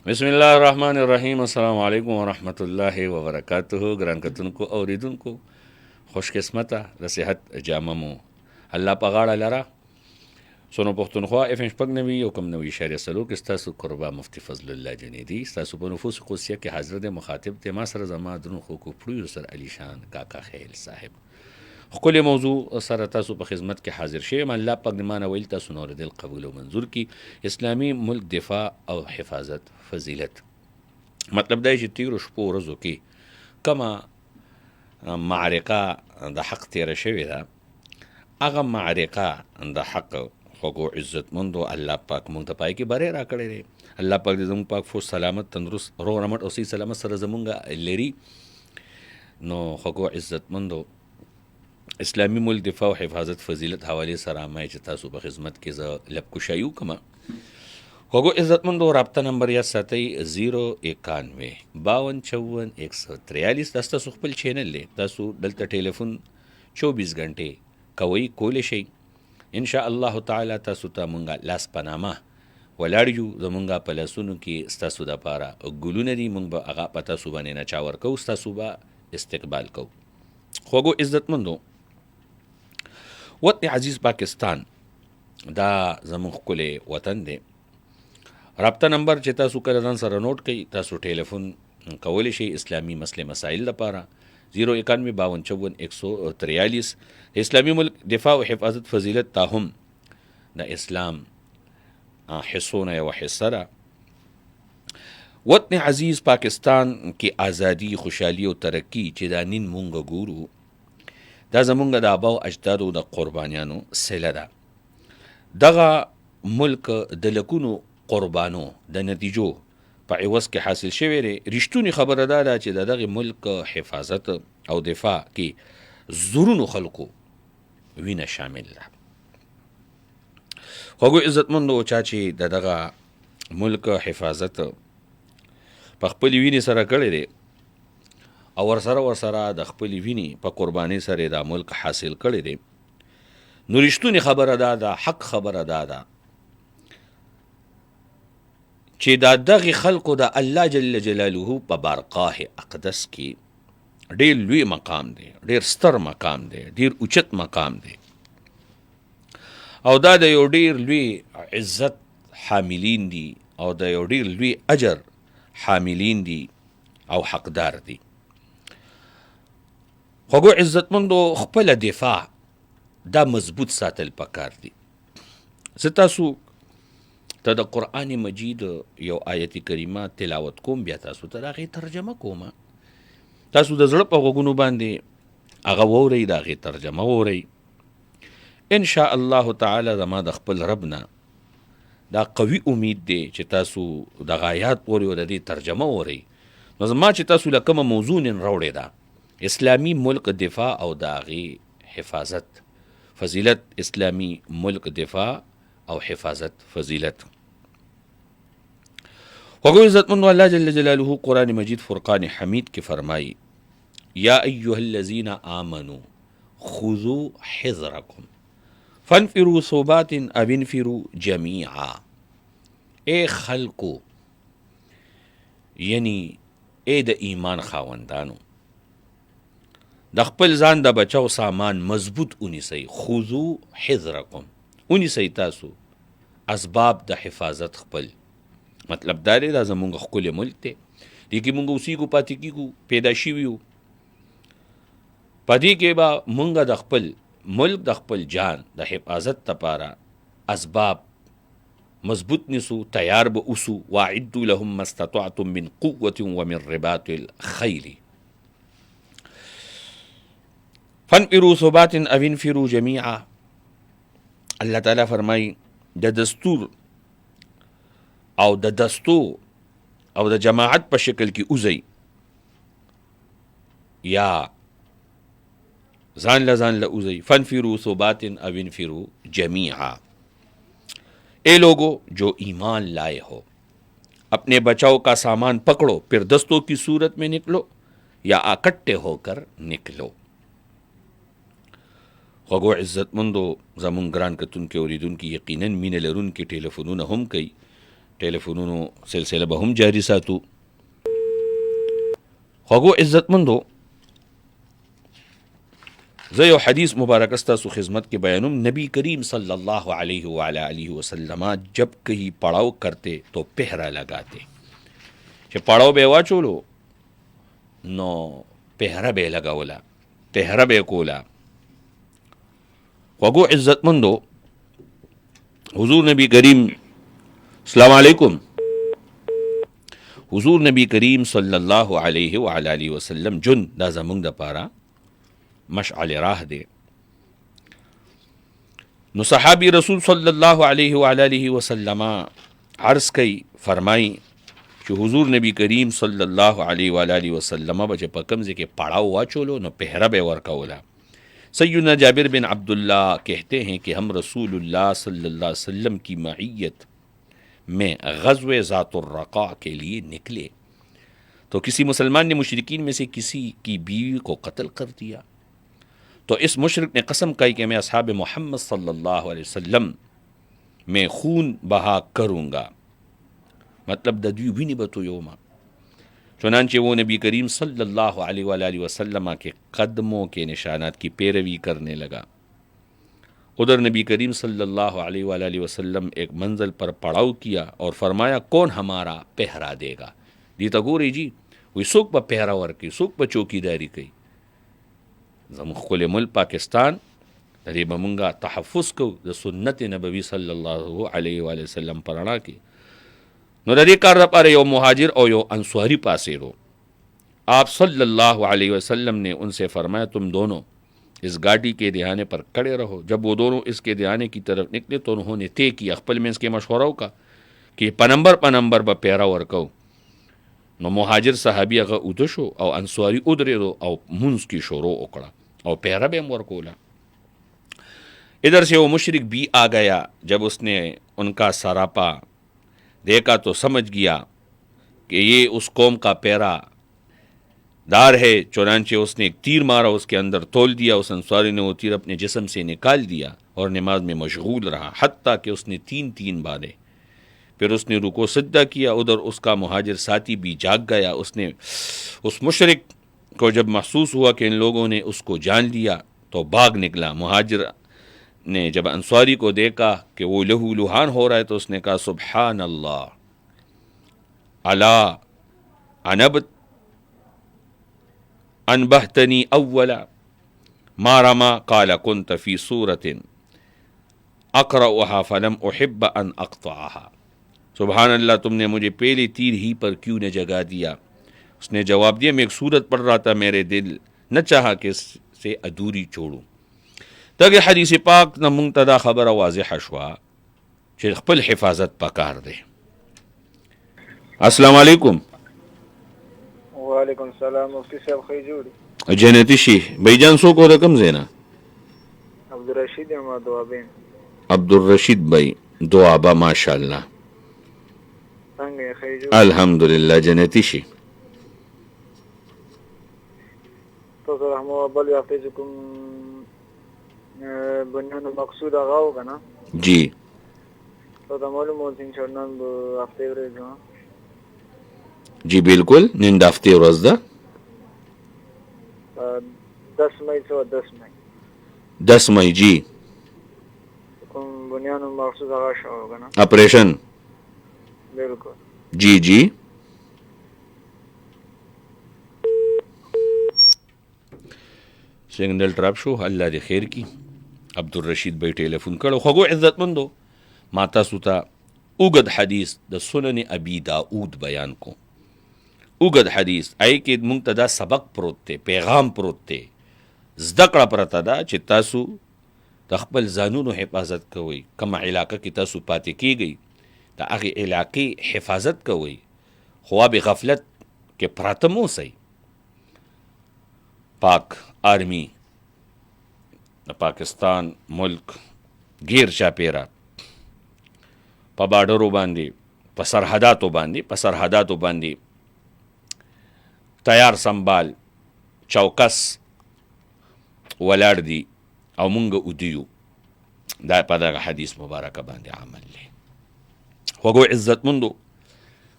بسم الله الرحمن الرحیم. السلام علیکم ورحمۃ الله وبرکاتہ. ګران کتونکو اوریدونکو خوش قسمته د صحت جامه مو الله په غاړه لره. سونو پښتونخوا اف ام شپږ نوي یو کم نوي اشاریه څلور کې ستاسو قربا مفتی فضل الله جنیدي ستاسو په نفوس قدسیه کې حاضر د مخاطب ته ما سره زما درنو خو کو پروډوسر علي شان کاکا خیل صاحب خپل موضوع سره تاسو په خدمت کې حاضر شئ. الله پاک دې مانه ویل تاسو نور دل قبول او منظور کی اسلامی ملک دفاع او حفاظت فضیلت. مطلب دا چې تیرو شپو ورځو کې کما معرکه د حق تیره شوې ده، هغه معرکه د حق خوږو عزتمندو الله پاک مونږ ته پای کې بری را کړی دی. الله پاک دې زموږ پاک فوج سلامت تندرست روغ رمټ او صحیح سلامت سره زمونږ لري. نو خوږو عزتمندو اسلامی ملک دفاع او حفاظت فضیلت حوالې سره ما چې تاسو په خدمت کې زه لب کشایو کما. خوږو عزتمندو رابطه نمبر یا ساتئ 091 5254 143. دا ستاسو خپل چینل دی، تاسو دلته ټلیفون 24 غنټې کوئ کولی شئ. ان شاء الله تعالی تاسو ته مونږه لاس پنامه ولاړ یو، زمونږه په لاسونو کې ستاسو دپاره ګلونه دي، مونږ به هغه په تاسو باندې نچاور کوو، ستاسو به استقبال کوو. خوږو عزتمندو وطن عزیز پاکستان دا زموږ ښکلی وطن دی. رابطه نمبر چې تاسو کله ځان سره نوٹ کړئ، تاسو ټلیفون کولی شئ اسلامي مسلې مسایل لپاره 091 5254 143. اسلامي ملک دفاع او حفاظت فضیلت تاهم د اسلام حصونه یوه حصه ده. وطن عزیز پاکستان کې ازادي، خوشحالي او ترقي چې دا نن مونږ ګورو، دا زمونږ د آباو اجدادو د قربانیانو سله ده. دغه ملک د لکونو قربانو د نتیجو په عوض کې حاصل شوی دی. رښتونی خبره دا ده چې د دغه ملک حفاظت او دفاع کې زرونو خلکو وینه شامل ده. خوږو عزتمندو چا چې د دغه ملک حفاظت په خپل وینې سره کړی دی او ورسره د خپل وینې په قربانۍ سره دا ملک حاصل کړی دی، نو رښتونی خبره دا ده، حق خبره دا ده چې دا دغه خلکو د الله جل جلاله په بارقاه اقدس کې ډېر لوی مقام دی، ډېر ستر مقام دی، ډېر اوچت مقام دی، او دا د یو ډېر لوی عزت حاملین دي او د یو ډېر لوی اجر حاملین دي او حقدار دي. خوږو عزتمندو خپل دفاع دا مضبوط ساتل پکار دي. زه تاسو ته د قرآن مجید یو آیت کریمه تلاوت کوم، بیا تاسو ته د هغې ترجمه کوم. تاسو د زړه په غوږونو باندې هغه واورئ، د هغې ترجمه واورئ. ان شاء الله تعالی زما د خپل رب نه دا قوي امید دی چې تاسو دغه آیات پورې د دې ترجمه واورئ. نو زما چې تاسو له کومه موضوع نن راوړې ده، اسلامی ملک دفاع او د هغې حفاظت فضیلت، اسلامی ملک دفاع او حفاظت فضیلت. خوږو عزتمندو الله جل جلاله قرآن مجید فرقان حمید کې فرمایي یا ایها الذین آمنوا خذوا حذرکم فانفروا ثبات او انفروا جمیعا. اے خلکو، یعنی اے د ایمان خاوندانو، د خپل ځان د بچاو سامان مضبوط ونیسئ. خذو حذرکم، ونیسئ تاسو اسباب د حفاظت خپل. مطلب دا دی دا زمونږ ښکلی ملک دی، دې کې مونږ اوسیږو، پاتې کیږو، پیدا شوي یو. په دې کې به مونږ د خپل ملک د خپل جان د حفاظت لپاره اسباب مضبوط نیسو، تیار به اوسو. واعدوا لهم ما استطعتم من قوة ومن رباط الخیل فانفروا ثبات او انفروا جمیعا. الله تعالی فرمای د دستور او د دستو او د جماعت په شکل کې اوزئ، یا ځان له اوزئ. فانفروا ثبات او انفروا جمیعا. اے لوگو جو ایمان لائے ہو، اپنے بچاؤ کا سامان پکڑو، پھر دستوں کی صورت میں نکلو یا اکٹھے ہو کر نکلو. خوږو عزتمندو زمونږ ګران کتونکي اوریدونکي یقینا مینه لرونکي ټلیفونونه هم کوي، ټلیفونونو سلسله به هم جاری ساتو. خوږو عزتمندو، زه یو حدیث مبارک ستاسو خدمت کې بیانوم. نبی کریم صلی اللہ علیہ وآلہ علیہ وسلم جب کہیں پڑاؤ کرتے تو پہرا لگاتے. چې پړاو به واچولو نو پهره به لګوله، پهره به کوله. خوږو عزتمندو، حضور نبی کریم السلام علیکم، حضور نبی کریم صلی اللہ علیہ وعلی آلہ وسلم جن دا زمونږ دپاره مشعل راه دی. نو صحابی رسول صلی اللہ علیہ وعلی آلہ وسلم عرض کئی فرمائی چې حضور نبی کریم صلی اللہ علیہ وآلہ وسلم بچے په کوم ځای کې پړاو واچولو نو پهره به ورکوله. سیدنا جابر بن عبداللہ کہتے ہیں کہ ہم رسول اللہ صلی اللہ علیہ وسلم کی معیت میں غزوہ ذات الرقاع کے لیے نکلے تو کسی مسلمان نے مشرکین میں سے کسی کی بیوی کو قتل کر دیا. تو اس مشرک نے قسم کھائی کہ میں اصحاب محمد صلی اللہ علیہ وسلم میں خون بہا کروں گا، مطلب د دوی ویني به تویومه. چنانچہ وہ نبی کریم صلی اللہ علیہ وآلہ وسلم کے قدموں کے نشانات کی پیروی کرنے لگا. ادھر نبی کریم صلی اللہ علیہ وآلہ وسلم ایک منزل پر پڑاؤ کیا اور فرمایا کون ہمارا پہرا دے گا. دیتا گوری جی وی سوک پا پہرا ورکی، سوک پا چوکی داری کئی. زمون خپل ملک پاکستان دری بمونگا تحفظ کو د سنت نبوی صلی اللہ علیہ وآلہ وسلم پر انا کی. نو د دې کار لپاره یو مهاجر او یو انصاری پاسیرو. آپ صلی اللہ علیہ وسلم نے ان سے فرمایا تم دونوں اس گاڑی کے دہانے پر کھڑے رہو. جب وہ دونوں اس کے دہانے کی طرف نکلے تو انہوں نے طے کیا خپل منځ کې مشورو کا کہ پنمبر به پیرا ورکو. نو مهاجر صحابی هغه اوده شو او انصاری ودرېدو او منځ کې شروع وکړه او پیرا به هم ورکوله. ادھر سے وہ مشرک بھی آ گیا. جب اس نے ان کا سراپا دیکھا تو سمجھ گیا کہ یہ اس قوم کا پیرا دار ہے. چنانچہ اس نے ایک تیر مارا، اس کے اندر تول دیا. اس انصاری نے وہ تیر اپنے جسم سے نکال دیا اور نماز میں مشغول رہا حتیٰ کہ اس نے 3 بارے. پھر اس نے رکوع سجدہ کیا. ادھر اس کا مہاجر ساتھی بھی جاگ گیا. اس نے اس مشرک کو جب محسوس ہوا کہ ان لوگوں نے اس کو جان لیا تو بھاگ نکلا. مہاجر نے جب انصاری کو دیکھا کہ وہ لہو لہان ہو رہا ہے تو اس نے کہا سبحان اللہ الا انبہتنی اولا ما رما قال كنت فی سورة اقرأها فلم احب ان اقطعها. سبحان اللہ تم نے مجھے پہلے تیر ہی پر کیوں نہ جگا دیا. اس نے جواب دیا میں ایک سورت پڑھ رہا تھا، میرے دل نہ چاہا کہ اس سے ادھوری چھوڑوں. تاکہ حدیث پاک نہ منتدا خبر واضح شوا چې خپل حفاظت پکار دے. السلام علیکم. وعلیکم السلام. مفتی صاحب خی جوړي جنتی شي بھائی جان سو کو رقم زینا عبدالرشید احمد دوابین. عبدالرشید بھائی دوابا ماشاءاللہ څنګه خی جوړي؟ الحمدللہ جنتی شي. تاسو رحمه بل یافیزکم بنیان مقصود هغه وکنه جی تو دا معلوم ہو ان شاء اللہ ہفتے ورځ جی بالکل نن د هفتې ورځ ده 10 مئی سے 10 مئی 10 مئی جی کوم بنیان مقصود هغه شو کنه آپریشن بالکل جی جی سگنل ډراپ شو. الله دې خیر کی. عبدالرشید بھائی ټیلیفون کړو. خوږو عزتمندو ما تاسو ته اوږد حدیث د سنن ابي داود بیان کو. اوږد حدیث آی کې مونږ ته دا سبق پروت دی، پیغام پروت دی، زده کړه پرته ده چې تاسو د خپل ځانونو حفاظت کوئ. کومه علاقه کې تاسو پاتې کیږئ د هغې علاقې حفاظت کوئ، خواب غفلت کې پراته مه اوسئ. پاک آرمی د پاکستان ملک غیر چاپیره په باډرو باندې په سرحداتو باندې تیار سنبال چوکس ولاړ دي او مونږ ودیو. دا په دغه حدیث مبارکه باندې عمل دی. خوږو عزتمندو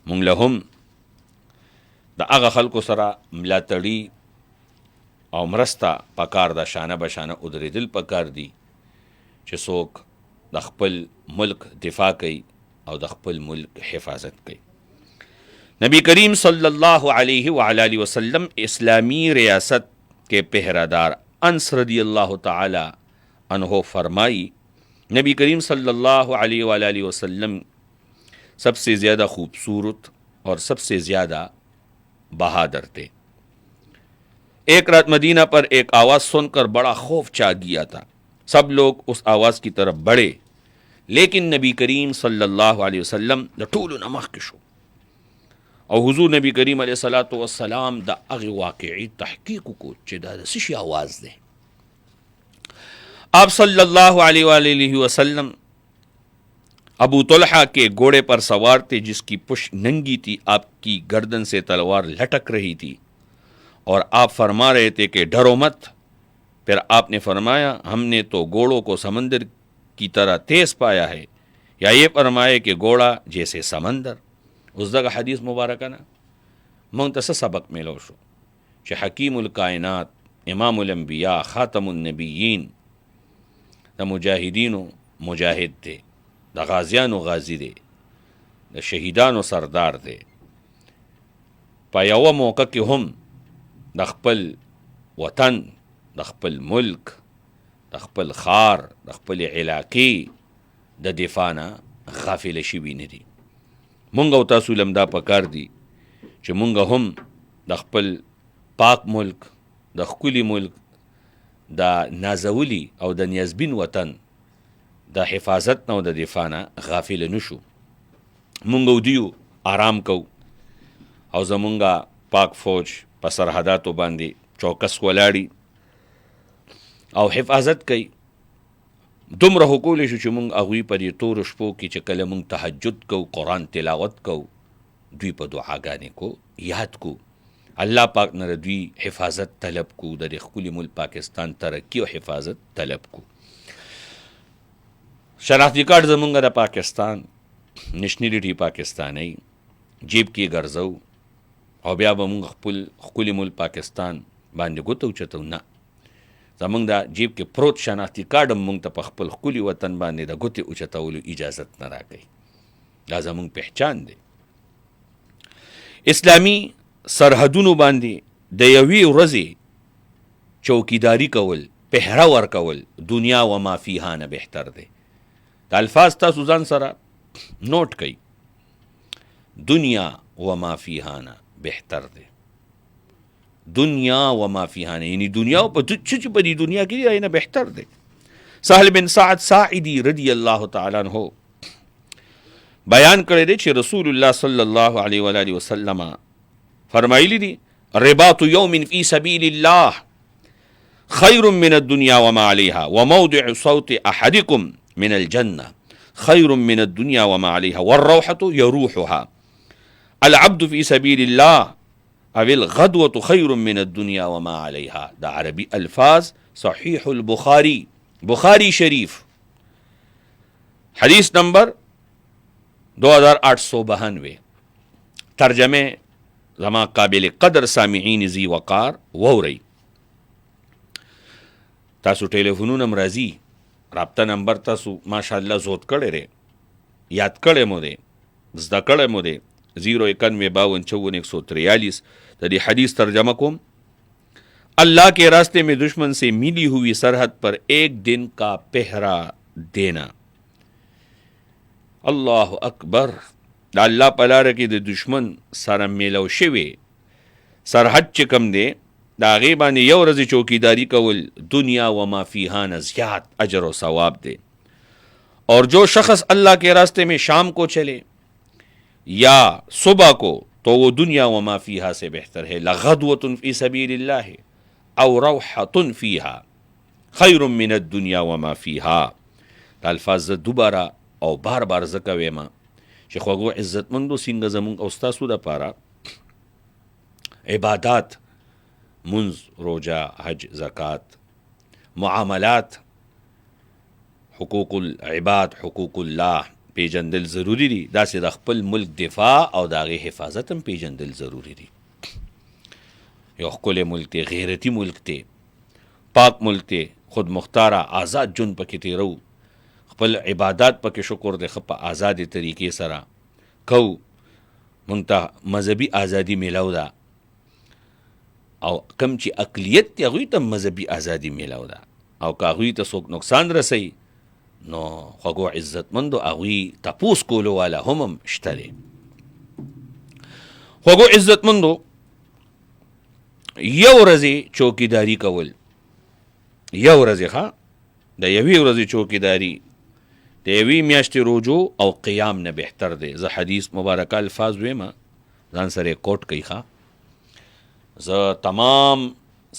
مونږ له هم د هغه خلکو سره ملاتړي او مرسته پکار ده، شانه بشانه ودرېدل پکار دي چې څوک د خپل ملک دفاع کوي او د خپل ملک حفاظت کوي. نبی کریم صلی اللہ علیہ وآلہ وسلم اسلامی ریاست کے پہرادار انس رضی اللہ تعالی عنہ فرمائی، نبی کریم صلی اللہ علیہ وآلہ وسلم سب سے زیادہ خوبصورت اور سب سے زیادہ بہادر تھے. ایک رات مدینہ پر ایک آواز سن کر بڑا خوف چھا گیا تھا. سب لوگ اس آواز کی طرف بڑھے، لیکن نبی کریم صلی اللہ علیہ وسلم د ټولو نه مخکې شو او حضور نبی کریم علیه الصلاۃ والسلام د هغې واقعي تحقیق وکړو چې دا د څه شي آواز دی. آپ صلی اللہ علیہ وآلہ وسلم ابو طلحہ کے گھوڑے پر سوار تھے جس کی پشت ننگی تھی، آپ کی گردن سے تلوار لٹک رہی تھی اور آپ فرما رہے تھے کہ ڈرو مت. پھر آپ نے فرمایا، ہم نے تو گھوڑوں کو سمندر کی طرح تیز پایا ہے، یا یہ فرمائے کہ گھوڑا جیسے سمندر. اوس دغه حدیث مبارکه نه موږ ته څه سبق میلو شو چې حکیم الکائنات، امام الانبیاء، خاتم النبیین د مجاهدینو مجاهد دی، د غازیانو غازی دی، د شهیدانو سردار دی. په یوه موقع کې هم د خپل وطن، د خپل ملک، د خپل خار، د خپل علاقې د دفاع نه غافله شوي نه دي. مونږ او تاسو لم دا پکار دي چې مونږ هم د خپل پاک ملک، د ښکلي ملک، د نازولی او د نیازبین وطن د حفاظت نه او د دفاع نه غافله نشو. مونږ او دیو آرام کو او زمونږه پاک فوج په سرحداتو باندې چوکس ولاړي او حفاظت کوي. دومره وکولی شو چې مونږ هغوی په دې تورو شپو کې چې کله مونږ تهجد کو، قرآن تلاوت کو، دوی په دعاګانې کو یاد کو، الله پاک نه دوی حفاظت طلب کو، د دې ښکلي ملک پاکستان ترقي او حفاظت طلب کو. شناختی کارت زمونږ د پاکستان نشنیلیټي پاکستانی جیب کې ګرځو او بیا به مونږ خپل ښکلي ملک پاکستان باندې ګوته اوچتو. نه، زمونږ د جیب کې پروت شناختی کارډ هم مونږ ته په خپل ښکلي وطن باندې د ګوتې اوچتولو اجازت نه راکوي. دا زمونږ پہچان دی. اسلامي سرحدونو باندې د یوې ورځې چوکیداری کول، پهره ورکول، دنیا و ما فیها نه بهتر دی. دا الفاظ تاسو ځان سره نوٹ کئ. دنیا و ما فیها نه بهتر دی. دنیا و ما فیها نه، یعنی دنیا په چې په دې دنیا کې دی نه بهتر دی. سهل بن سعد ساعدی رضی الله تعالی عنہ بیان کړی دی چې رسول الله صلی الله علیه و آله وسلم فرمایلی دی، رباط یوم فی سبیل الله خیر من الدنیا وما علیها وموضع صوت احدکم من الجنه خیر من الدنیا وما علیها والروحة یروحها. العبد فی سبیل الله او الغدوة خیر من الدنیا وما علیها. دا عربی الفاظ صحیح البخاری، بخاری شریف، حدیث نمبر 2892. ترجمه زما قابل قدر سامعین ذی وقار ووري. تاسو ټلیفونونه مرضی رابطه نمبر تاسو ماشاءالله زود کړی ری، یاد کړی مو دی، زده کړی مو دی. 09152544143. د دې حدیث ترجمه کوم. اللہ کے راستے میں دشمن سے ملی ہوئی سرحد پر ایک دن کا پہرا دینا. اللہ اکبر. دا الله په لاره کې د دشمن سره میلو شوی سرحد چې کم دی، د هغې باندې یو ورځې چوکیداری کول دنیا و ما فیها نه زیات اجر و ثواب دی. اور جو شخص اللہ کے راستے میں شام کو چلے یا صبح کو تو وہ دنیا و ما فیها سے بہتر ہے. لغدوة فی سبیل اللہ او روحة فیها خیر من الدنیا و ما فیها. دا الفاظ دوباره او بار بار ذکر ویما چې خوږو عزتمندو څنګه زمونږ او ستاسو دپاره عبادات، منځ، روژه، حج، زکات، معاملات، حقوق العباد، حقوق الله، پیژندل ضروری دي، داسې د خپل ملک دفاع او د هغې حفاظت هم پیژندل ضروری دي. یو ښکلی ملک دی، غیرتي ملک دی، پاک ملک دی، خود مختاره آزاد ژوند پکې تیرو، خپل عبادات پکې شکر دی ښه په آزادې طریقې سره کو، موږ ته مذهبي ازادي میلاو ده، او کم چې اقلیت دی هغوی ته مذهبي ازادي میلاو ده، او که هغوی ته څوک نقصان رسوي نو خوږو عزتمندو هغوی تپوس کولو والا هم شته دی. خوږو عزتمندو یو ورځې چوکیداري کول، یو ورځې ښه د یوې ورځې چوکیداري د یوې میاشتې روجو او قیام نه بهتر دی. زه حدیث مبارکه الفاظ ویمه، ځان سره کوټ کوي ښه. زه تمام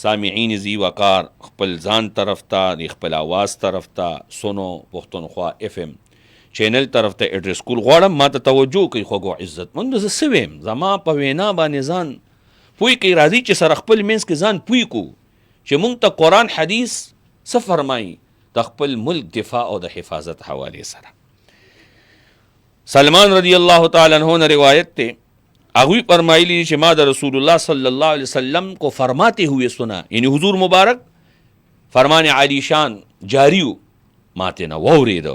سامعین زی وقار خپل ځان طرف ته د خپل آواز طرف ته سونو پښتونخوا اف ام چینل طرف ته ایډریس کول غواړم، ما ته توجه کوي خوږو عزتمندو. زه څه ویم، زما په وینا باندې ځان پوی کوي، راځي چې سره خپل منځ کې ځان پوی کو چې موږ ته قرآن حدیث څه فرمایي د خپل ملک دفاع او د حفاظت حوالې سره. سلمان رضی الله تعالی عنہ نے روایت تے اگوی فرمائلی چې ما د رسول الله صلی الله علیه وسلم کو فرماتے ہوئے سنا، یعنی حضور مبارک فرمان عالی شان جاریو ماته نه واورېده.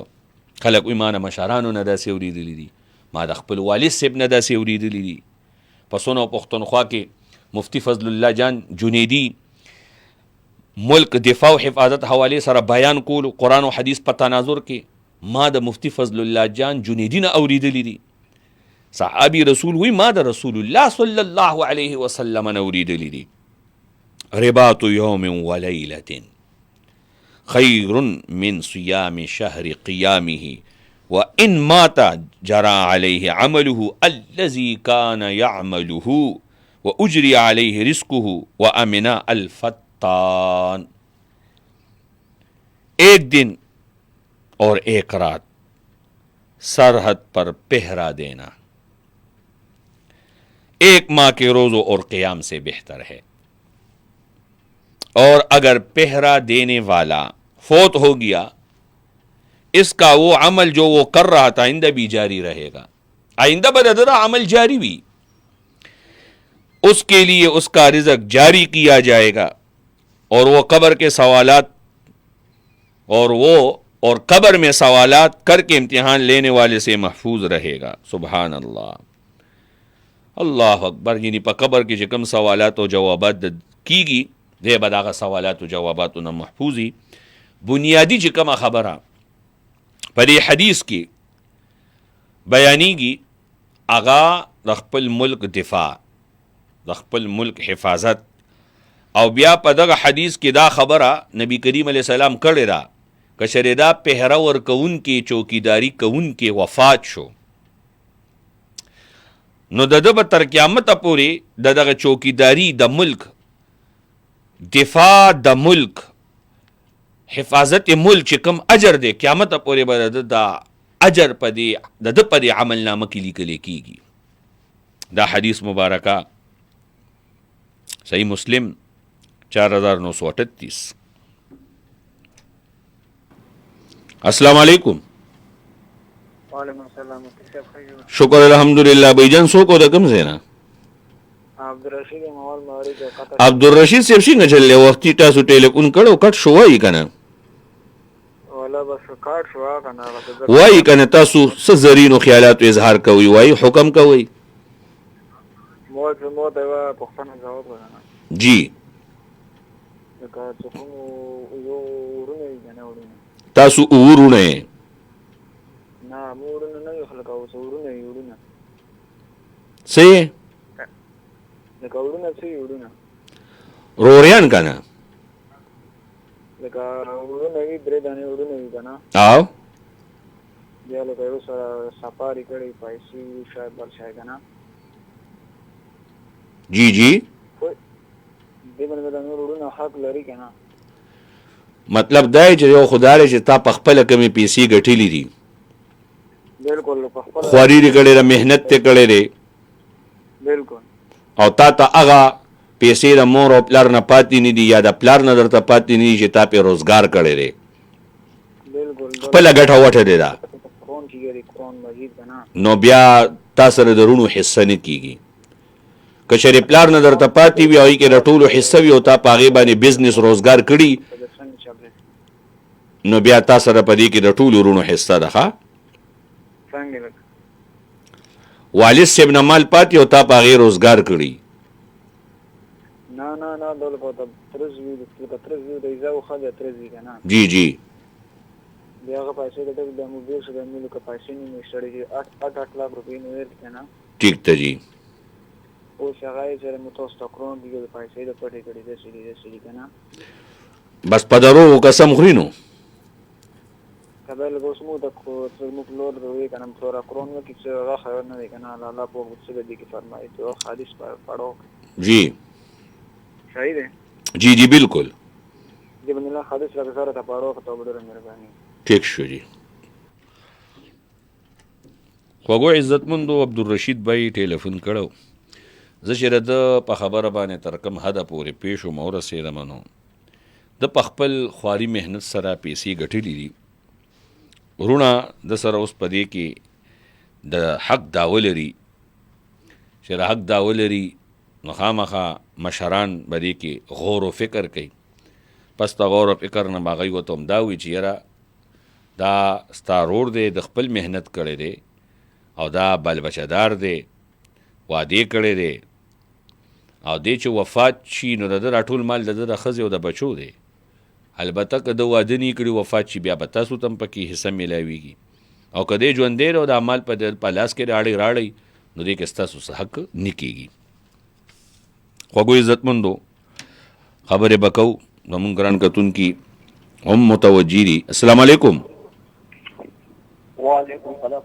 خلک وایي ما نه مشرانو نه داسې اورېدلي دي، ما د خپل والد صاحب نه داسې اورېدلي دي. په سونو پښتونخوا کې مفتی فضل الله جان جنیدي ملک دفاع و حفاظت حوالې سره بیان کولو قرآن و حدیث په تناظر کې ما د مفتی فضل الله جان جنیدي نه اورېدلي دي. صحابي رسول وی ما د رسول الله صلی الله علیه وسلم نه اورېدلي دي. رباط یوم و لیلة خیر من صیام شهر قیامه وان مات جرى عليه عمله الذي كان يعمله واجري عليه رزقه وامن الفتان. ایک دن اور ایک رات سرحد پر پہرا دینا ایک ماہ کے روزوں اور قیام سے بہتر ہے، اور اگر پہرا دینے والا فوت ہو گیا اس کا وہ عمل جو وہ کر رہا تھا آئندہ بھی جاری رہے گا، آئندہ بددرا عمل جاری بھی، اس کے لیے اس کا رزق جاری کیا جائے گا، اور وہ قبر کے سوالات اور قبر میں سوالات کر کے امتحان لینے والے سے محفوظ رہے گا. سبحان اللہ، اللہ اکبر. یعنی په قبر کې چې کوم سوالات او جوابات کیږي دی به دغه سوالات او جواباتونه محفوظ وي. بنیادی چې کومه خبره په دې حدیث کې بیانېږي هغه د خپل ملک دفاع، د خپل ملک حفاظت، او بیا په دغه حدیث کې دا خبره نبی کریم علیه السلام کړې ده که چېرې دا پهره ورکوونکي چوکیداري کوونکي وفات شو نو د ده به تر قیامته پورې د دغه چوکیداري د ملک دفاع د ملک حفاظت ملک چې کوم اجر دی قیامته پورې به د دا اجر په دې د ده په دې عملنامه کې لیکلی کېږي. دا حدیث مبارکه صحیح مسلم 4938. السلام علیکم. وعلیکم السلام. شکر الحمدلله. بھائی جان څوک او د کوم ځای نه؟ عبدالرشید موال ماری د قطر. عبدالرشید صاحب څنګه چللی وختي تاسو ټیلیفون کړو کټ شو وایي که نه؟ ولا بس کاټ شو که نه وایي که نه تاسو څه زرینو خیالاتو اظهار کوئ وایي حکم کوئ. مو ته یوه پوښتنه ځواب ورنه جی لکه چې کوم یو ورونه وي که نه وړونه تاسو اوه وروڼه یې؟ نه مو وړونه نه یو خو لکه اوس ورونه وي وړونه څه یې؟ لکه وړونه څه وي وړونه روریان که نه؟ لکه وړونه وي درې دانې وړونه وي که نه او بیا لکه یو سره سفاري کړی پیسې شاید بل شی که نه جی جی دې باندې د نور وړونه حق لري که نه؟ مطلب دا چې یو خدای چې تا په خپله کمې پیسې ګټلې دي بالکل په خپل خواري دې کړې ده محنت دې کړی دی بالکل او تا ته هغه پیسې د مور او پلار نه پاتې نه دي یا د پلار نه درته پاتې نه دي چې تا پې روزګار کړی دی بالکل خپله ګټه وټه دی دا فون کې کیږي قرآن مجید کنه. نو بیا تا سره د رونو حصه نه کیږي. که شری پلار نه درته پاتې وي او کې رټولو حصه وي او تا پاغه باندې بزنس روزګار کړي نو بیا تا سره پدې کې رټولو رونو حصه ده. ها څنګه والد صاحب نه مال پاتې او تا پاغه روزګار کړي. نه دول په ترزوی د ایزاو خاله ترزوی کنه. جی بیا هغه پیسې د موبایل سره د ملک پیسې نه مشتري 8 लाख روپۍ نو ورکنه. ٹھیک ته جی. او څنګه چې متوسط کرون دی د پیسې د پټې کړي د سړي کنه. بس پدرو قسم خورینو کله له اوسمو د کو څرمو لور دوی کنه پورا کرون کې څه راخه نه دی کنه. الله په څه دې کې فرمایي ته حدیث پڑھو. جی صحیح ده. جی بالکل. دې باندې حدیث راځره ته پڑھو ته ډېر مهرباني. ٹھیک شو جی. خوږو عزتمندو عبدالرشید بھائی ټلیفون کړو. زه چې د په خبره باندې تر کوم حده پورې پیښ وم او رسېدم نو د په خپل خواري محنت سره پیسې ګټلې دي. وروڼه د سره اوس په دې کې د حق دعوه لري چې د حق دعوه لري نو خامخا مشران به دې کې غور و فکر کوي. پس د غور و فکر نه هغوی ورته همدا وایي چې یاره دا ستا رور دی د خپل محنت کړی دی او دا بل بچهدار دی وعدې کړی دی او دی چې وفات شي نو د ده راټول مال د ده د ښځې او د بچو دی. البته که د واده نه کړي وفات شي بیا به تاسو ته هم پکې حصه میلاویږي او که دی ژوندی دی او دا مال په لاس کې راړئ نو دی کې ستاسو څه حق نه کېږي. خوږو عزتمندو خبرې به کوو زمونږ ګران کتونکي هم متوجي دي. السلام علیکم. وعلیکم السلام.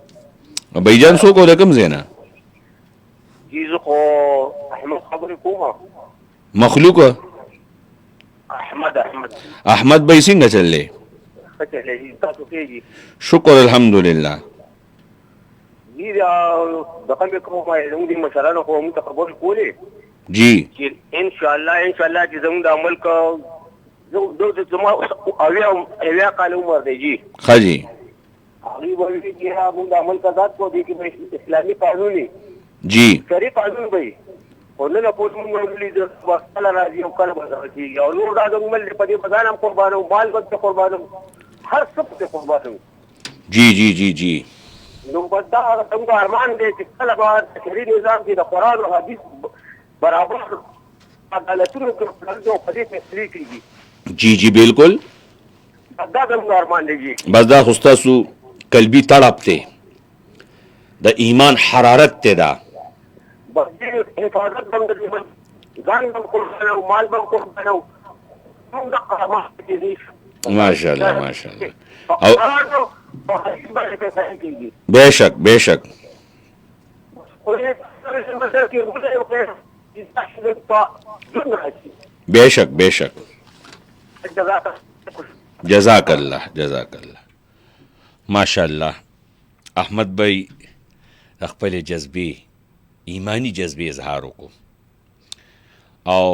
بھائی جان څوک او د کوم ځای نه؟ جی زه خو احمد خبرې کوم. مخلوق احمد بھائی څنګه چل دی؟ ښه چلېږي. تاسو کېږي؟ شکر الحمدلله. جی دغه مې کوم زموږ د مشرانو خو موږ ته خبرې کولې جی چې انشاءالله چې زموږ د عمل کا زما اویا کال عمر دی. جی ښه جی. هغوی به وي چې موږ د عمل کا ذات کو دی کې اسلامي قانون جی شرعي قانون به وي خو نن پوس موږ ویلي د کله راځي او کله به دغه کېږي او نور دا زموږ مل په دې په ځان هم قربانوم مال به ته قربانوم هر څه پکې قربانوم. جی نو بس دا زموږ ارمان دی چې کله به شرعي نظام کې د قرآن او حدیث برابر عدالتونو کې په دې فیصلې کېږي. جی بالکل. دا زموږ ارمان دی. جی بس دا خو ستاسو قلبي تړپ دی د ایمان حرارت دی. دا بس حفاظت به د ځان به قربانو مال به قربانو موږ د ارمان دی. ماشاءالله او حدیث باندې فیصله کېږي. بیشک بیشک. جزاک الله. ماشاءالله احمد بھائی خپل جذبې ایمانی جذبې اظهار وکړو او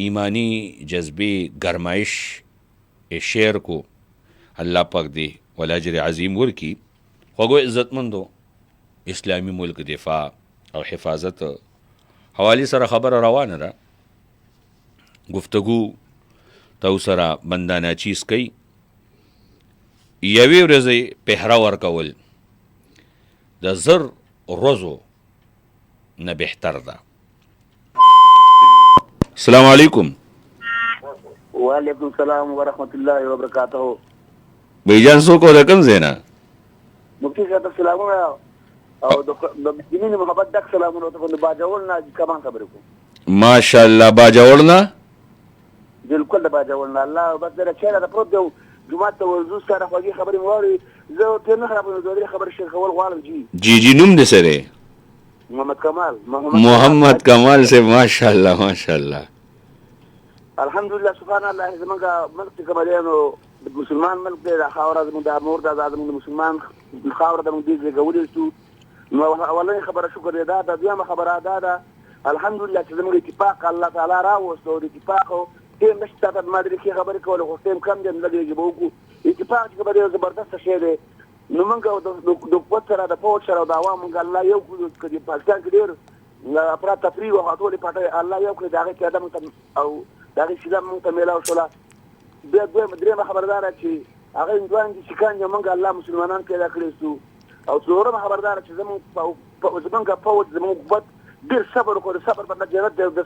ایمانی جذبې گرمایش شعر کو. الله پاک دی ولاجر عظیم ورکی. خوږو عزتمندو اسلامی ملک دفاع او حفاظت حوالی سره خبره روانه ده. گفتگو تو سره بندانه چیز کوي. یوې ورځې پهره ورکول د زر ورځو نه بهتر ده. السلام علیکم. وعلیکم السلام ورحمت الله وبرکاته. بھائی جان څوک او د کوم ځای نه؟ مفتي صاحب سلامونه او د مینې محبت ډک سلامونه ته د باجوړ نه کمان خبرې کوم. ماشاءالله باجوړ نه بالکل د باجوړ نه الله بس د چیرې د پروت دی جمعه ته ورزو سره خوږی خبرې موري زه ته نه خبرې دوه خبرې شیخ خول غواړم. جی نوم دې سره محمد کمال سے ماشاءالله الحمدلله سبحان الله. زمونږ ملک کمالانو مسلمان ملک دی. دا خاوره زموږ د مور د مسلمان خاوره د موږ دې ګولې شو. نو اولنې خبره شکر دی. دا د دویمه خبره ده الحمدلله چې زموږ اتفاق الله تعالی راوستو. د اتفاق ټیم نشته د مادري کې خبرې کول خو ټیم کم دی نه لګي به وکړو. اتفاق چې خبره زبردست شی دی نو موږ د قوت سره د پوت سره د عوام موږ الله یو کړي په پاکستان کې ډېر افراط تفریح او ټولې پټه الله یو کړي دغه کې ادم او دغه شیله موږ ته میلاو شوله. بیا درېیمه خبرداره چې هغه هندوان دي سیکان دي موږ الله مسلمانان پیدا کړي سو. او څلورمه خبرداره چې زموږ پوت زموږ قوت ډېر صبر وکړو. د صبر په نتیجه د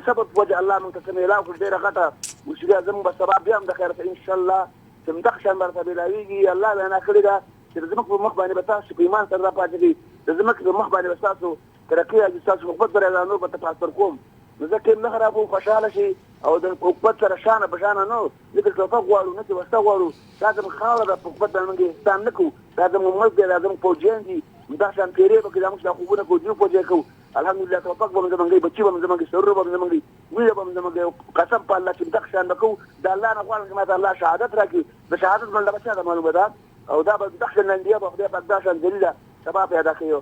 صبر په وجه الله موږ ته میلاو کړي ډېره غټه وسیله زموږ به سبا بیا هم د خیرته انشاءالله چې مدغه شان برته بېلاوېږي. الله وینا کړې ده چې د ځمکې په مخ باندې به تاسو په ایمان سره راپاتې دي، د ځمکې په مخ باندې به ستاسو ترقي او ستاسو محبت به راځي. نور به تاسو کوم نو زه ټیم نه خرابوم، خوشحاله شي او د حکومت سره شانه په شانه نه ځکه ټوپک غواړو نه چې وسله غواړو. دا زموږ خاوره ده، په حکومت باندې موږ احسان نه کوو. دا زموږ ملک دی، دا زموږ فوجیان دي. دا شان تېرې به کړي، دا موږ دا خوبونه کوو، دینو فوجي کوو. الحمدلله توفق به موږ زموږ بچي به موږ زموږ سرور به موږ ویره به موږ قسم په الله چې دغه شان به کوو. د الله نه غواړم چې ماته الله شهادت راکړي. د شهادت باندې به څه معلومه ده او دا به دغه شان نندیه به خدای پاک دا شان دلیله سبا پیدا کوي.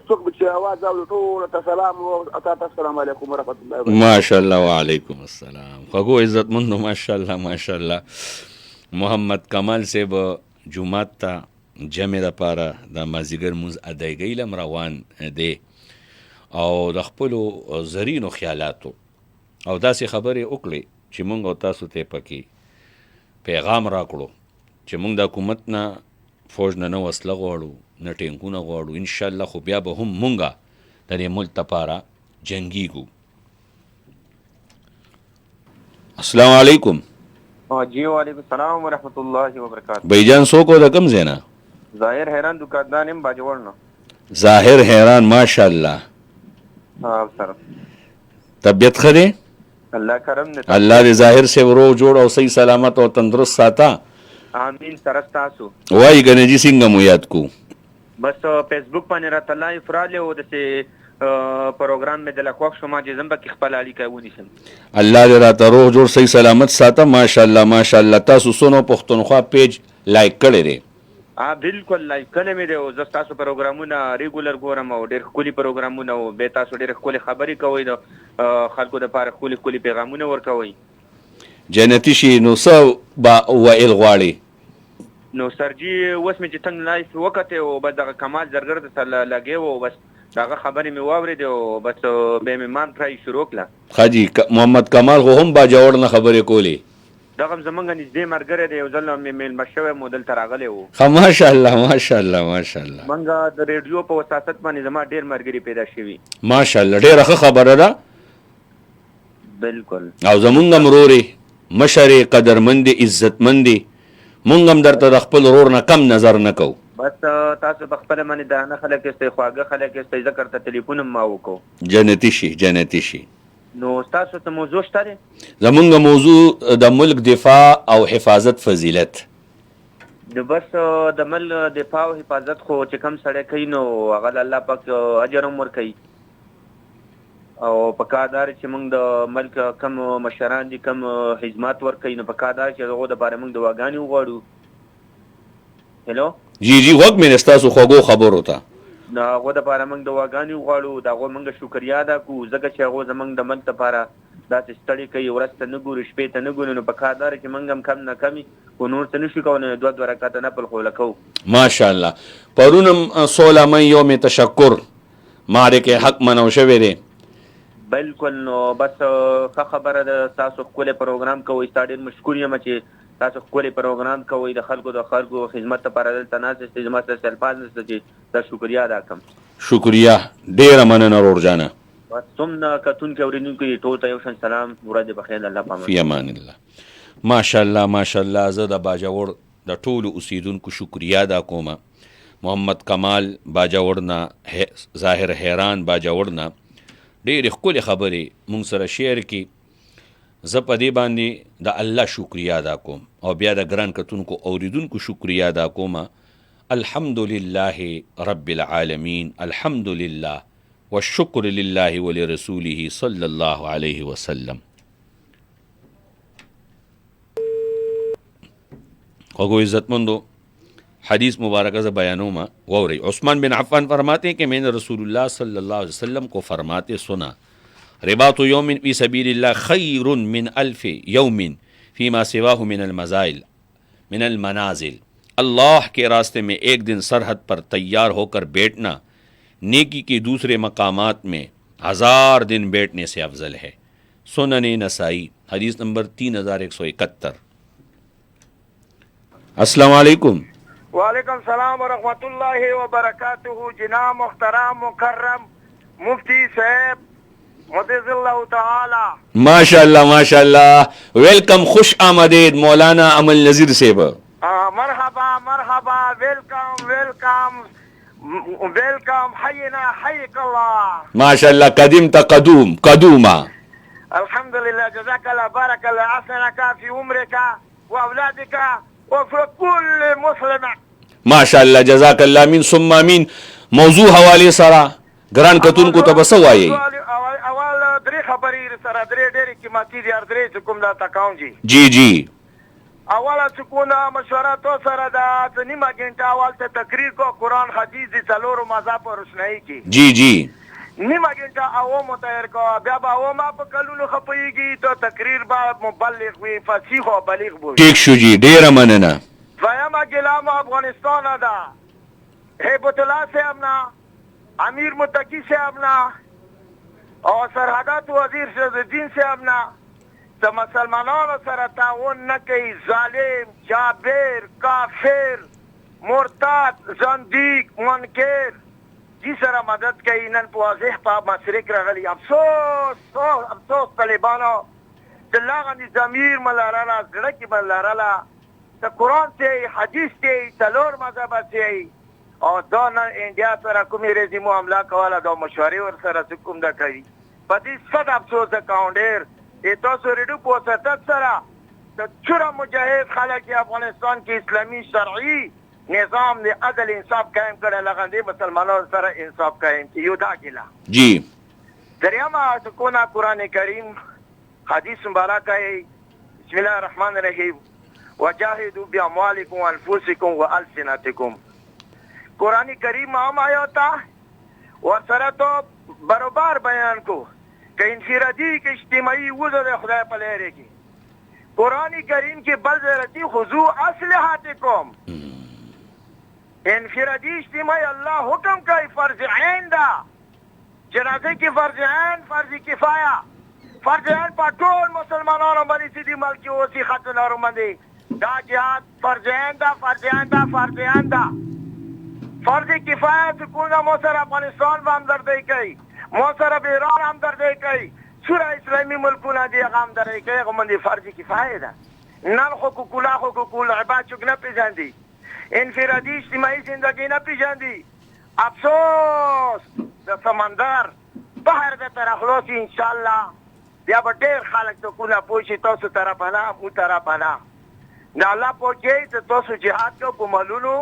څوک به چې اواز اوري ټول ته سلام او تاسو السلام علیکم ورحمۃ الله وبرکاته. ماشاءالله وعلیکم السلام. خو عزتمندو ماشاءالله ماشاءالله. محمد کمال صاحب جمعات ته جمع لپاره د مازیګر مونځ ادایګۍ لم روان دی او د خپلو زرینو خیالاتو او داسې خبرې وکړې چې مونږ او تاسو ته پکې پیغام راکړو چې مونږ د حکومت نه فوج نه وسله غواړو نه ټینکونه غواړو. انشاءالله خو بیا به هم مونږه د دې ملک لپاره جنګیږو. السلام علیکم. جی وعلیکم السلام ورحمۃ اللہ وبرکاتہ. بھائی جان سو کو د کم زینا ظاهر حیران دکاندار هم باجوړ نه ظاهر حیران ماشاءالله. ها سر طبیعت خره الله کرم نه الله دې ظاهر سے ورو جوړ او صحیح سلامت او تندرست ساته. امین. سره تاسو وای گنجی څنګه مو یاد کو بس فیسبوک باندې راته لایو فراله او د پروګرام مې د لکوښ شما چې زمبا کې خپل علی کوي نشم. الله دې راته روح جوړ صحیح سلامت ساته. ماشاءالله ماشاءالله. تاسو سونو پښتونخوا پیج لایک کړی دی؟ بالکل لایک کړی مې دی او زه تاسو پروګرامونه ریګولر ګورم او ډېر ښکلي پروګرامونه او به تاسو ډېر ښکلي خبرې کوئ د خلکو دپاره ښکلي پیغامونه ورکوئ. جنتي شي نو څه به ویل غواړي؟ نو سرجي اوس مې چې څنګه لایف وکتې او بس دغه کمال زرګر د سره لګې و بس دغه خبرې مې واورېدې او بس بیا مې مان پرای شروع کړه. حاجي محمد کمال خو هم باجوړ نه خبرې کولې. دغه زمونږ نږدې ملګری دی، یو ځل مې میلمه شوی مو دلته راغلی و. ښه ماشاءالله ماشاءالله ماشاءالله. موږ د ریډیو په وساطت باندې زما ډېر ملګري پیدا شوي. ماشاءالله ډېره ښه خبره ده. بالکل. او زمونږ هم ورورې مشرې قدرمندې عزتمندې مونږ هم درته د خپل ورور نه کم نظر نه کوو. بس تاسو په خپله باندې دانه خلک یاستئ، خواږه خلک یاستئ. زه درته تلیفون هم ما وکړو. جنتي شي جنتي شي. نو ستاسو ته موضوع شته دی؟ زمونږ موضوع د ملک دفاع او حفاظت فضیلت. نو بس د ملک دفاع او حفاظت خو چې کم سړی کوي نو هغه د الله پاک اجر هم ورکوي او په کار دا چې موږ د ملک کم مشران دي کم خدمات ورکوي نو په کار دا چې هغو دپاره موږ دعاګانې وغواړو. هلو جی جی غوږ مې ستاسو خوږو خبرو ته د هغو دپاره موږ دعاګانې وغواړو، د هغو موږ شکریا ادا کړو ځکه چې هغو زموږ د ملک دپاره داسې ستړي کوي، ورځ ته نه ګورو شپې ته نه ګورو. نو په کار دا چې موږ هم کم نه کمي خو نور څه نشو کولی، دوه رکعته نفل خو کوو. ماشاءالله. پرون هم 16 مې یوم تشکر معرکې حق منو شوی دی. بالکل. نو بس ښه خبره ده، تاسو ښکلی پروګرام کوئ. ستا ډېر مشکور یم چې تاسو ښکلی پروګرام کوئ، د خلکو خدمت لپاره دلته ناست یاستئ. زما سره الفاظ نشته چې دا شکریا ادا کړم. شکریا، ډېره مننه ورور جانه. بس څومره کتونکي اورېدونکي ټول ته یو شان سلام، ورځ بخیر، الله په امان. فی امان الله. ماشاءالله ماشاءالله. زه د باجوړ د ټولو اوسیدونکو شکریا ادا کوم. محمد کمال باجوړ نه، ظاهر حیران باجوړ نه ډېرې ښکلې خبرې مونږ سره شیر کړي. زه په دې باندې د الله شکریا ادا کوم او بیا د ګران کتونکو اوریدونکو شکریا ادا کوم. الحمدلله رب العالمین، الحمدلله والشکر لله ولرسوله صلی الله علیه وسلم. خوږو عزتمندو حدیث مبارکہ سے بیانوں میں غوری. عثمان بن عفان فرماتے ہیں کہ میں نے رسول اللہ صلی اللہ علیہ وسلم کو فرماتے سنا، رباط یوم فی سبیل اللہ خیر من الف یوم فیما سواہ من المنازل. अल्लाह के रास्ते में एक दिन सरहद पर तैयार होकर बैठना नेकी के दूसरे मकामात में 1000 दिन बैठने से अफजल है। सुनन नसाई हदीस नंबर 3171। अस्सलाम वालेकुम। वालेकुम सलाम व रहमतुल्लाहि व बरकातुहू। जनाब मुहतरम मुकर्रम मुफ्ती साहब मुदज़िल्लाहु तआला। माशाअल्लाह माशाअल्लाह, वेलकम, खुश आमदीद मौलाना अमल नज़ीर साहब। मरहबा मरहबा, वेलकम वेलकम वेलकम, हयना हयकल्लाह। माशाअल्लाह, कदीम तकदूम कदूमा। अल्हम्दुलिल्लाह, जज़ाकल्लाह, बारकल्लाह, अहसनका फी उम्रिका व औलादिका व फी कुल्ल मुस्लिम। माशाअल्लाह, जज़ाकल्लाह मीन सुम्मा मीन। मौजू हवाले सरा ग्रान कतून को तबसवाई अवल द्री खबरी सरा द्री डेरी की माती दियार द्री सुकुम दा तकाऊं जी। जी जी। अवल सुकून मशवरा तो सरा दा निमा घंटा अवल से तकरीर को कुरान हदीस दी चलोर मजा पर उसनई की। जी जी। निमा घंटा अवो मुतैर को ब्याबा अवो मा पकलुल खपईगी तो तकरीर बा मुबल्लिग वी फसीह व बलीग बो। ठीक शु जी, ढेर मनना। वयमा गिलाम अफगानिस्तान अदा हेबतुल्लाह से अपना अमीर मुत्तकी से अपना और सरहदात वजीर शहजुद्दीन से अपना तो मुसलमानों सर ताउन न कई जालिम जाबिर काफिर मुर्ताद जंदीक मुनकर जी सर मदद कई नन वाज़ेह पा मशरिक रगली। अफसोस तालिबानो दिल्लागनी जमीर मलाराला गड़की मलाराला तो कुरान से हदीस से तलोर मजहब से और दोनों इंडिया सर कुमी रेजिमो हमला कवाला दो मशवरे और सर सुकुम दा कई पति सद अफसोस काउंडर ये तो सुरिडू पोसत सरा तो छुरा मुजाहिद खालक अफगानिस्तान की इस्लामी शरई निजाम ने अदल इंसाफ कायम करे लगन दे मुसलमानों सर इंसाफ कायम की युद्ध गिला जी। दरियामा सुकूना कुरान करीम हदीस मुबारक है। बिस्मिल्लाह रहमान रहीम वजाहिदू बिअमवालिकुम व अनफुसिकुम व अलसिनतिकुम। कुरान करीम में आया था और सर तो बरोबर बयान को कि इंफिरादी की इज्तिमाई वजह खुदा पलेरे की कुरान करीम की बलजरती हुजू अस्लहातिकुम। इंफिरादी इज्तिमाई अल्लाह हुक्म का फर्ज ऐन दा जनाजे की फर्ज ऐन फर्ज किफाया फर्ज ऐन पाटोल मुसलमानों बनी सीधी मल्की ओसी खतन और मंदी दा जिहाद फर्ज ऐन दा फर्ज ऐन दा फर्ज ऐन दा फर्ज किफाया सुकून मोसर अफगानिस्तान में हमदर्दी कई मोसर ईरान हमदर्दी कई सूरा इस्लामी मुल्कुना दी हमदर्दी कई गमंदी फर्ज किफाया दा नल हुकूकुला हुकूकुल इबाद चुक न पिजांदी इंफिरादी इज्तिमाई जिंदगी न पिजांदी। अफसोस द समंदर बहर दे तरह खलोसी इंशाअल्लाह या बड़े खालक तो कुला पोशी तो सु तरह बना मु तरह बना ना अल्लाह पोचे तो सु जिहाद को कुमलुनु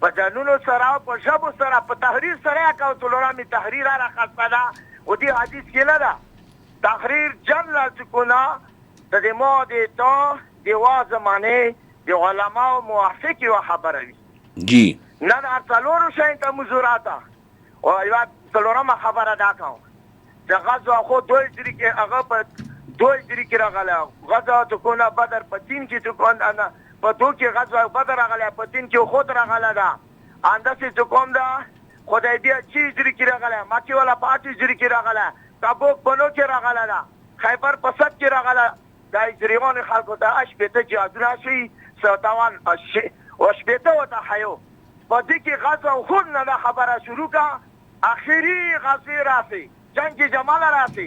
पजानुनो सराव पशब सरा तहरीर सरा का तुलना में तहरीर आ रखा पदा उदी हदीस के लदा तहरीर जन ला चुकुना तदेमो दे तो देवा जमाने दे उलमा व मुआफिक व खबरवी जी नन अरसलोर शैन का मुजुराता और या सलोरा में खबर अदा काओ जगज़ खो दो इजरी के अगर पर दो इजरी के रगला गज़ा चुकुना बदर पतीन की चुकुना ना पतो की गज़वा बदर रगला पतीन की खुद रगला दा आंदा से चुकुम दा खुदाई दिया ची इजरी की रगला मक्की वाला 5 इजरी की रगला तबुक बनो के रगला दा खैबर पसद के रगला दा इजरीवन खालको दा अशबेते जादुना शी सतावान अशबेते होता हायो पदी की गज़वा खुद ना खबर शुरू का आखिरी गज़वे रासी जंग की जमाल रासी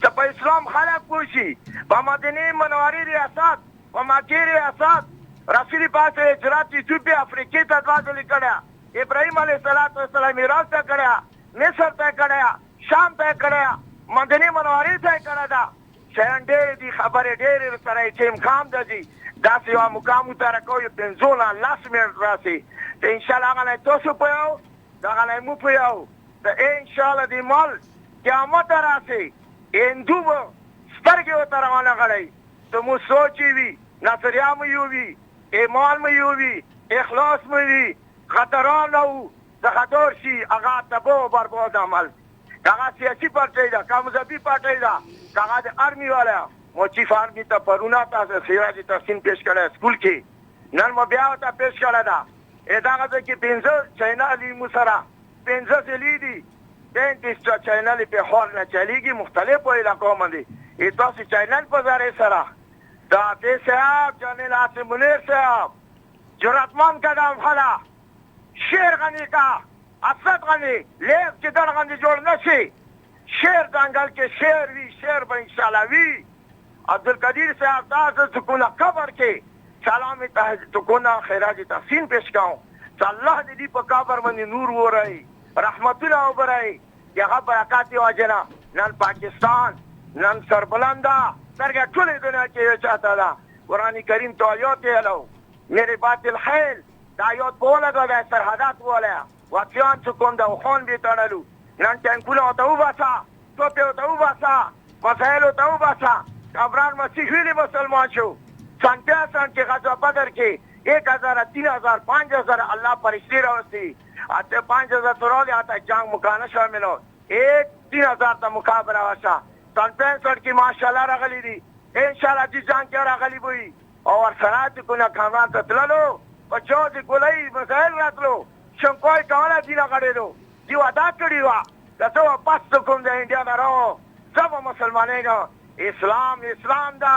जब इस्लाम खालक पूछी बमदनी मनवारी रियासत वमाकी रियासत रसूल पाक हिजरत इथियोपिया अफ्रीकी तदवाज लिखड़ा इब्राहिम अलैहिस्सलाम इराक तक कड़ा मिस्र तक कड़ा शाम तक कड़ा मदनी मनवारी तक कड़ा दा शहन डेर दी खबर डेर सराय चेम खाम दजी दासी वा मुकाम उतार को ये पेंजोला लास्ट मिनट रासी तो इंशाल्लाह गले तो सुपयो दागले मुपयो तो इंशाल्लाह दी मल क़यामत रासी इंदुब स्पर्गे उतरवाना गले तो मु सोची भी नसरिया में यूवी ईमान में यूवी इखलास में भी खतरान हो ज़खदोर शी अगा तबो बर्बाद अमल कागा सियासी पार्टी दा कामज़बी पार्टी दा कागा दे आर्मी वाला मोची फार्मी ता परुना ता सिराजी तहसीन पेश करा स्कूल की नन मबिया ता पेश करा दा دغه کې 15 چینل مو سره 15 سلی دي 35 چینل په خور نه چلیږي مختلفو علاقو باندې تاسو چینل په ذریعے سره دا دې صاحب جنرال عاصم منیر صاحب جرأتمند قدم خلا شیر غنی کا اسد غنی لیک چې در غنی جوړ نشي شیر دنګل کې شیر وی شیر به ان شاء الله وی عبدالقدیر صاحب تاسو سکونه قبر کې سلام تکونه خیرات تحسین پیش کاؤں چې الله دې په قبر باندې نور ورای رحمتونه وبرای هغه برکات واجنا نن پاکستان نن سربلندا درګه ټول دنیا کې یو چاته دا قرآن کریم تو آیات یلو میرے بات الخیل دا آیات بوله دا سرحدات بوله واقعان چکم دا خون بیتانلو نن تنکوله اتاو باسا توپی اتاو باسا مسائل اتاو باسا ابران مسیح ویلی مسلمان شو سنتیا سن که غزوه بدر که 1000 3000 5000 اللہ فرشتی روستی آتے 5000 ترولی آتا جنگ مکانه شامل ہو 3000 تا مقابله واسا سن 65 کی ماشاءاللہ رغلی دی انشاءاللہ جی جنگ کیا رغلی بوئی اور سرات کنا کامران تتلالو بچو دی گولی مسائل راتلو شنکوئی کوانا دینا کڑی دو دیو ادا کڑی وا دسو پس کم دا انڈیا دا رو سب مسلمانے گا اسلام دا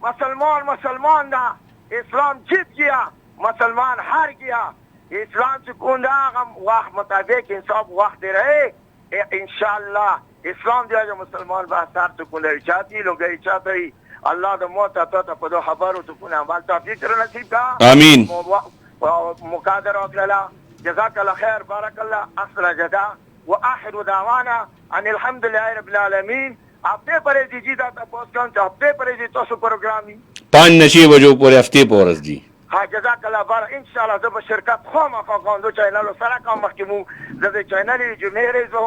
مسلمان دا اسلام جیت گیا مسلمان ہار گیا اسلام سکون دا غم وقت مطابق انصاف وقت دے رہے انشاءاللہ اسلام دیا جو مسلمان باستار سکون دے چاہتی لوگ چاہتی اللہ دا موت تا تا پدو خبرو سکون عمال توفیق کر نصیب کا آمین مقادر اکللا جزاک اللہ خیر بارک اللہ اصل جدا وآخر دعوانا ان الحمدللہ رب العالمین ہفتے پر جی دا تپوس کن چا ہفتے پر جی تو پروگرامی 5 نشی بجو پورے ہفتے پورس جی ها جزاک الله بار ان شاء الله زب شرکت خو خواندو چینل سره کوم مخکمو د چینل جمهوریت زو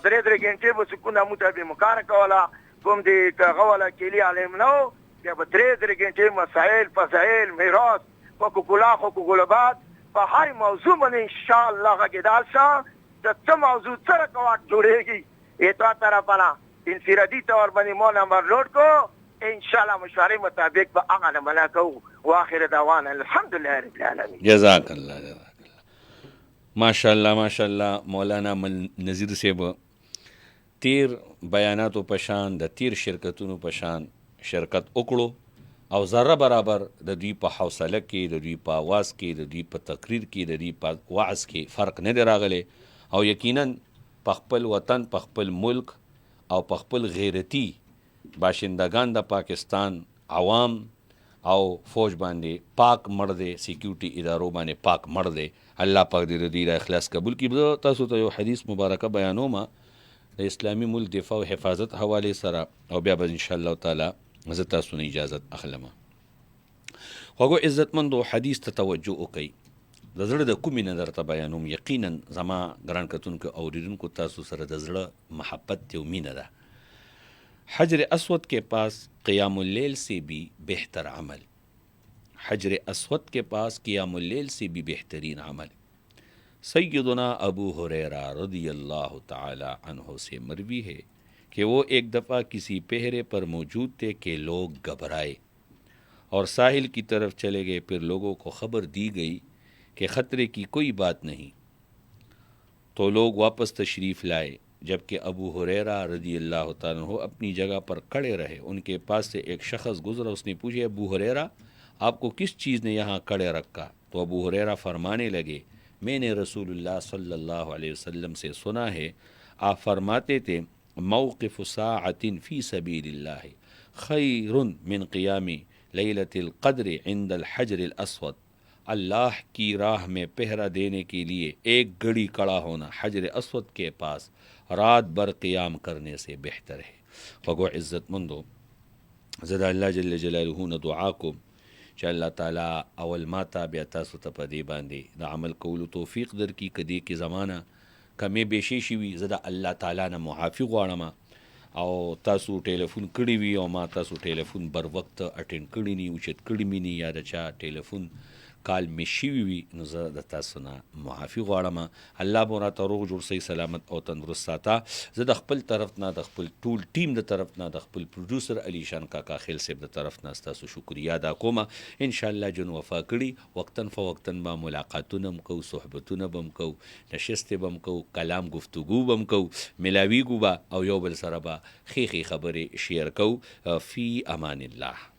درې غنټې به سکونه متابه مکار کولا کوم دی غولا کلی علم نو یا به درې غنټې مسائل فضائل میراث حقوق حقوقات په هر موضوع باندې ان شاء الله غږیدال شه د څه موضوع سره کوه جوړیږي ایتو طرفنا انفرادي تور باندې مو نمبر لوډ کو ان شاء الله مشورې مطابق به هغه عمل کوو واخر دعوانا الحمدللہ رب العالمین جزاک اللہ ماشاءاللہ مولانا نذیر صاحب تیر بیاناتو پشان د تیر شرکتونو پشان شرکت وکړو او ذره برابر د دوی په حوصله کې د دوی په आवाज کې د دوی په تقریر کې د دوی په وعظ کې فرق نه دی راغلی او یقینا په خپل وطن په خپل ملک او په خپل غیرتی باشندگان د پاکستان عوام او فوج باندې پاک مړ دی سیکیورټي ادارو باندې پاک مړ دی الله پاک دې دې را اخلاص قبول کړي تاسو ته یو حدیث مبارکه بیانوم د اسلامي ملک دفاع او حفاظت حواله سره او بیا به ان شاء الله تعالی زه تاسو نه اجازه اخلم خو عزتمندو حدیث ته توجه وکړئ د زړه د کومې نظر ته بیانوم یقینا زما ګران کتونکو اوریدونکو تاسو سره د زړه محبت او مینه ده حجر اسود کے پاس قیام اللیل سے بھی بہتر عمل حجر اسود کے پاس قیام اللیل سے بھی بہترین عمل سیدنا ابو ہریرہ رضی اللہ تعالی عنہ سے مروی ہے کہ وہ ایک دفعہ کسی پہرے پر موجود تھے کہ لوگ گھبرائے اور ساحل کی طرف چلے گئے پھر لوگوں کو خبر دی گئی کہ خطرے کی کوئی بات نہیں تو لوگ واپس تشریف لائے جبکہ ابو ہریرہ رضی اللہ تعالیٰ عنہ اپنی جگہ پر کھڑے رہے ان کے پاس سے ایک شخص گزرا اس نے پوچھا ابو ہریرہ آپ کو کس چیز نے یہاں کھڑے رکھا تو ابو ہریرہ فرمانے لگے میں نے رسول اللہ صلی اللہ علیہ وسلم سے سنا ہے آپ فرماتے تھے موقف ساعۃ فی سبیل اللہ خیر من قیام لیلۃ القدر عند الحجر الاسود اللہ کی راہ میں پہرا دینے کے لیے ایک گھڑی کھڑا ہونا حجر اسود کے پاس رات بر قیام کرنے سے بہتر ہے فگو عزت مندو زدا اللہ جل جلالہ نه دعا کوم چې الله تعالی اول ماتا بیا تاسو ته په دې باندې د عمل کولو توفیق درکړي کدی کې زمانہ کمې بیشي شي وي زدا الله تعالی نه معافي غواړم او تاسو ټلیفون کړی وي او ما تاسو ټلیفون بر وخت اټینډ کړی نه او چې کړی مې نه یا د چا ټلیفون کال می شوي وي نو زه د تاسو نه معافي غواړم. الله به راته روغ جوړ صحیح سلامت او تندرست ساته. زه د خپل طرف نه د خپل ټول ټیم د طرف نه د خپل پروډوسر علي شان کاکا خیل صاحب د طرف نه ستاسو شکریا ادا کوم. انشاءالله جن وفا کړي وقتاً فوقتاً به ملاقاتونه هم کوو، صحبتونه به هم کوو، نشستې به هم کوو، کلام گفتگو به هم کوو، ملاویږو به او یو بل سره به ښې خبرې شیر کوو. فی امان الله.